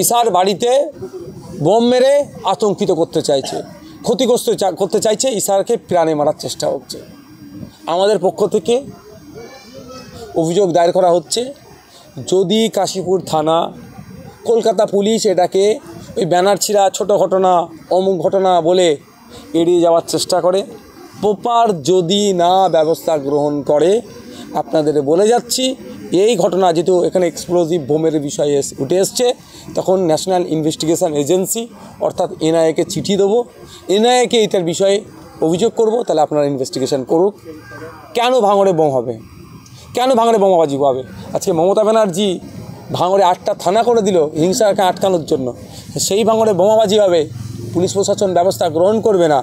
ইসার বাড়িতে বোম মেরে আতঙ্কিত করতে চাইছে, ক্ষতিগ্রস্ত করতে চাইছে, ইসারকে প্রাণে মারার চেষ্টা হচ্ছে। আমাদের পক্ষ থেকে অভিযোগ দায়ের করা হচ্ছে, যদি কাশীপুর থানা, কলকাতা পুলিশ এটাকে ওই ব্যানার ছিঁড়া ছোটো ঘটনা, অমুক ঘটনা বলে এড়িয়ে যাওয়ার চেষ্টা করে, প্রপার যদি না ব্যবস্থা গ্রহণ করে, আপনাদের বলে যাচ্ছি এই ঘটনা যেহেতু এখানে এক্সপ্লোজিভ বোমের বিষয়ে উঠে এসছে, তখন ন্যাশনাল ইনভেস্টিগেশন এজেন্সি অর্থাৎ এনআইএকে চিঠি দেবো, এনআইএকে এটার বিষয়ে অভিযোগ করব, তাহলে আপনারা ইনভেস্টিগেশন করুক। কেন ভাঙড়ে বোম হবে, কেন ভাঙড়ে বোমাবাজি হবে? আজকে মমতা ব্যানার্জি ভাঙড়ে 8টা থানা করে দিল হিংসাকে আটকানোর জন্য, সেই ভাঙড়ে বোমাবাজি হবে, পুলিশ প্রশাসন ব্যবস্থা গ্রহণ করবে না,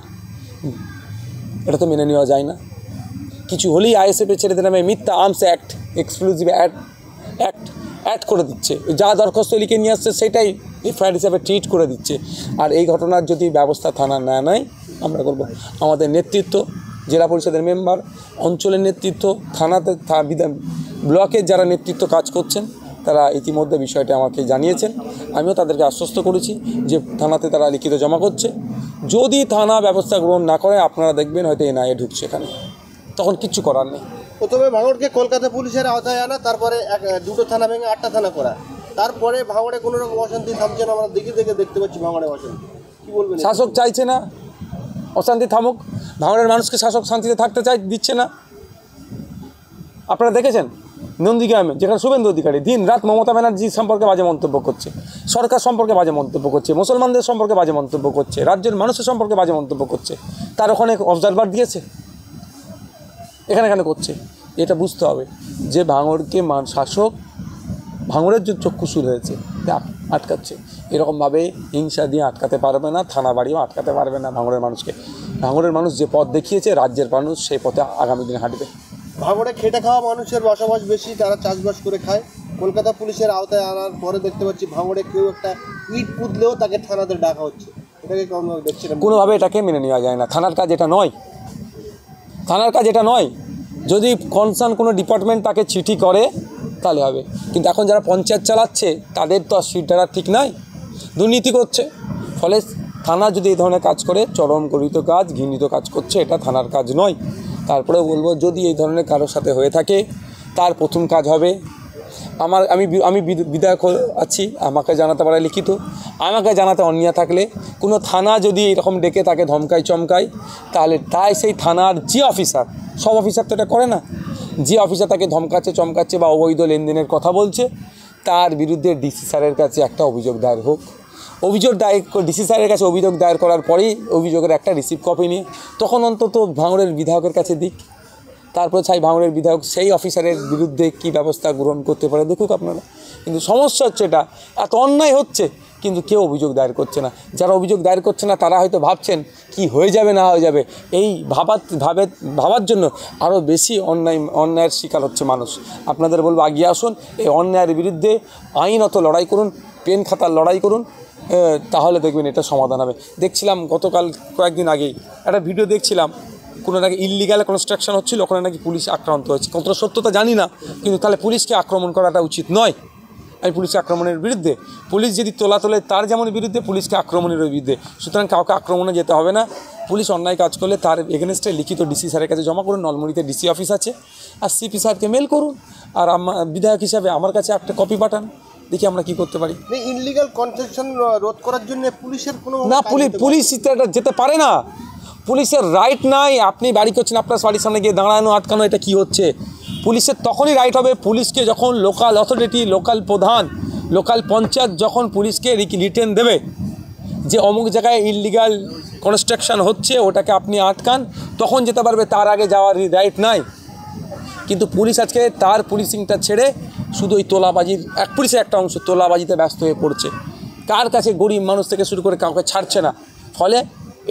এটা তো মেনে নেওয়া যায় না। কিছু হলেই আইএসএফে ছেড়ে দিলাম, মিথ্যা আর্মস অ্যাক্ট, এক্সক্লুসিভ অ্যাড করে দিচ্ছে, যা দরখাস্ত লিখে নিয়ে আসছে সেটাই এফআইআর হিসাবে ট্রিট করে দিচ্ছে। আর এই ঘটনার যদি ব্যবস্থা থানা না নেয়, আমরা করব। আমাদের নেতৃত্ব, জেলা পরিষদের মেম্বার, অঞ্চলের নেতৃত্ব, থানাতে ব্লকের যারা নেতৃত্ব কাজ করছেন, তারা ইতিমধ্যে বিষয়টা আমাকে জানিয়েছেন। আমিও তাদেরকে আশ্বস্ত করেছি যে থানাতে তারা লিখিত জমা করছে। যদি থানা ব্যবস্থা গ্রহণ না করে, আপনারা দেখবেন হয়তো এনআইএ ঢুকছে এখানে, তখন কিচ্ছু করার নেই। প্রথমে ভাঙড়কে কলকাতা পুলিশের আওতায় আনা, তারপরে 2টো থানা ভেঙে 8টা থানা করা, তারপরে ভাঙড়ে কোনো রকম অশান্তি থামছে না। আমরা দেখতে পাচ্ছি ভাঙড়ে অশান্তি। কী বলবেন? শাসক চাইছে না অশান্তি থামুক, ভাঙড়ের মানুষকে শাসক শান্তিতে থাকতে দিচ্ছে না। আপনারা দেখেছেন নন্দীগ্রামে, যেখানে শুভেন্দু অধিকারী দিন রাত মমতা ব্যানার্জি সম্পর্কে বাজে মন্তব্য করছে, সরকার সম্পর্কে বাজে মন্তব্য করছে, মুসলমানদের সম্পর্কে বাজে মন্তব্য করছে, রাজ্যের মানুষের সম্পর্কে বাজে মন্তব্য করছে, তার ওখানে অবজারভার দিয়েছে, এখানে করছে। এটা বুঝতে হবে যে ভাঙড়কে শাসক, ভাঙড়ের যে চক্ষুশূল হয়েছে আটকাচ্ছে, এরকমভাবে হিংসা দিয়ে আটকাতে পারবে না, থানা বাড়িও আটকাতে পারবে না ভাঙড়ের মানুষকে। ভাঙড়ের মানুষ যে পথ দেখিয়েছে, রাজ্যের মানুষ সেই পথে আগামী দিনে হাঁটবে। ভাঙড়ে খেটে খাওয়া মানুষের বসবাস বেশি, তারা চাষবাস করে খায়। কলকাতা পুলিশের আওতায় আনার পরে দেখতে পাচ্ছি ভাঙড়ে কেউ একটা ইট পুঁতলেও তাকে থানাতে ডাকা হচ্ছে। এটাকে কোনোভাবে দেখছিলাম, কোনোভাবে এটাকে মেনে নেওয়া যায় না। থানার কাজ এটা নয়, থানার কাজ এটা নয়। যদি কনসার্ন কোনো ডিপার্টমেন্ট তাকে চিঠি করে তাহলে হবে, কিন্তু এখন যারা পঞ্চায়েত চালাচ্ছে তাদের তো আর সিটটা ঠিক নাই, দুর্নীতি করছে। ফলে থানা যদি এই ধরনের কাজ করে, চরম গরিত কাজ, ঘৃণিত কাজ করছে, এটা থানার কাজ নয়। তারপরেও বলবো, যদি এই ধরনের কারোর সাথে হয়ে থাকে, তার প্রথম কাজ হবে, আমি বিধায়ক আছি, আমাকে জানাতে পারে লিখিত, আমাকে জানাতে অন্যায় থাকলে, কোনো থানা যদি এরকম ডেকে তাকে ধমকায় চমকায়, তাহলে সেই থানার যে অফিসার, সব অফিসার তো এটা করে না, যে অফিসার তাকে ধমকাচ্ছে চমকাচ্ছে বা অবৈধ লেনদেনের কথা বলছে, তার বিরুদ্ধে ডিসি স্যারের কাছে একটা অভিযোগ দায়ের হোক। ডিসি স্যারের কাছে অভিযোগ দায়ের করার পরেই অভিযোগের একটা রিসিভ কপি নিয়ে তখন অন্তত ভাঙড়ের বিধায়কের কাছে দিক, তারপরে ভাঙড়ের বিধায়ক সেই অফিসারের বিরুদ্ধে কী ব্যবস্থা গ্রহণ করতে পারে দেখুক আপনারা। কিন্তু সমস্যা হচ্ছে এটা, এত অন্যায় হচ্ছে কিন্তু কেউ অভিযোগ দায়ের করছে না। যারা অভিযোগ দায়ের করছে না তারা হয়তো ভাবছেন কি হয়ে যাবে না হয়ে যাবে, এই ভাবার জন্য আরও বেশি অন্যায়ের শিকার হচ্ছে মানুষ। আপনাদের বলবো, এগিয়ে আসুন, এই অন্যায়ের বিরুদ্ধে আইনত লড়াই করুন, পেন খাতার লড়াই করুন, তাহলে দেখবেন এটা সমাধান হবে। দেখছিলাম গতকাল কয়েকদিন আগেই একটা ভিডিও দেখছিলাম, কোনো নাকি ইললিগাল কনস্ট্রাকশন হচ্ছিল, ওখানে নাকি পুলিশ আক্রান্ত হয়েছে। কতটা সত্যতা জানি না, কিন্তু তাহলে পুলিশকে আক্রমণ করাটা উচিত নয়। আমি পুলিশ আক্রমণের বিরুদ্ধে, পুলিশ যদি তোলে তার যেমন বিরুদ্ধে, পুলিশকে আক্রমণের বিরুদ্ধে। সুতরাং কাউকে আক্রমণে যেতে হবে না। পুলিশ অন্যায় কাজ করলে তার এগেনস্টে লিখিত ডিসি স্যারের কাছে জমা করুন, নলমুড়িতে ডিসি অফিস আছে, আর সিপি স্যারকে মেল করুন, আর বিধায়ক হিসাবে আমার কাছে একটা কপি পাঠান, দেখি আমরা কি করতে পারি। ইনলিগাল কনস্ট্রাকশন রোধ করার জন্য পুলিশের কোনো না, পুলিশ যেতে পারে না, পুলিশের রাইট নাই। আপনি বাড়ি করছেন, আপনার বাড়ির সামনে গিয়ে দাঁড়ানো আটকানো, এটা কি হচ্ছে? পুলিশের তখনই রাইট হবে, পুলিশকে যখন লোকাল অথরিটি, লোকাল প্রধান, লোকাল পঞ্চায়েত যখন পুলিশকে রিটেন দেবে যে অমুক জায়গায় ইললিগাল কনস্ট্রাকশন হচ্ছে, ওটাকে আপনি আটকান, তখন যেতে পারবে, তার আগে যাওয়ার রাইট নাই। কিন্তু পুলিশ আজকে তার পুলিশিংটা ছেড়ে শুধু ওই তোলাবাজির, পুলিশের একটা অংশ তোলাবাজিতে ব্যস্ত হয়ে পড়ছে, কার কাছে গরিব মানুষ থেকে শুরু করে কাউকে ছাড়ছে না। ফলে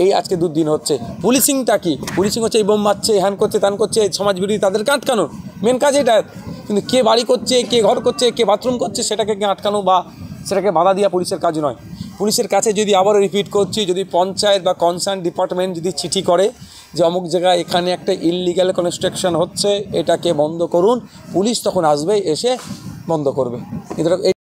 এই আজকে দুদিন হচ্ছে। পুলিশিংটা কি? পুলিশিং হচ্ছে এই বোম মারছে, হ্যান করছে, তান করছে, সমাজবিরোধী, তাদেরকে আটকানো মেন কাজ এটা। কিন্তু কে বাড়ি করছে, কে ঘর করছে, কে বাথরুম করছে, সেটাকে আটকানো বা সেটাকে বাধা দেওয়া পুলিশের কাজ নয়। পুলিশের কাছে যদি আবারও রিপিট করছি, যদি পঞ্চায়েত বা কনসার্ন ডিপার্টমেন্ট যদি চিঠি করে যে অমুক জায়গায় এখানে একটা ইললিগাল কনস্ট্রাকশন হচ্ছে, এটাকে বন্ধ করুন, পুলিশ তখন আসবে, এসে বন্ধ করবে।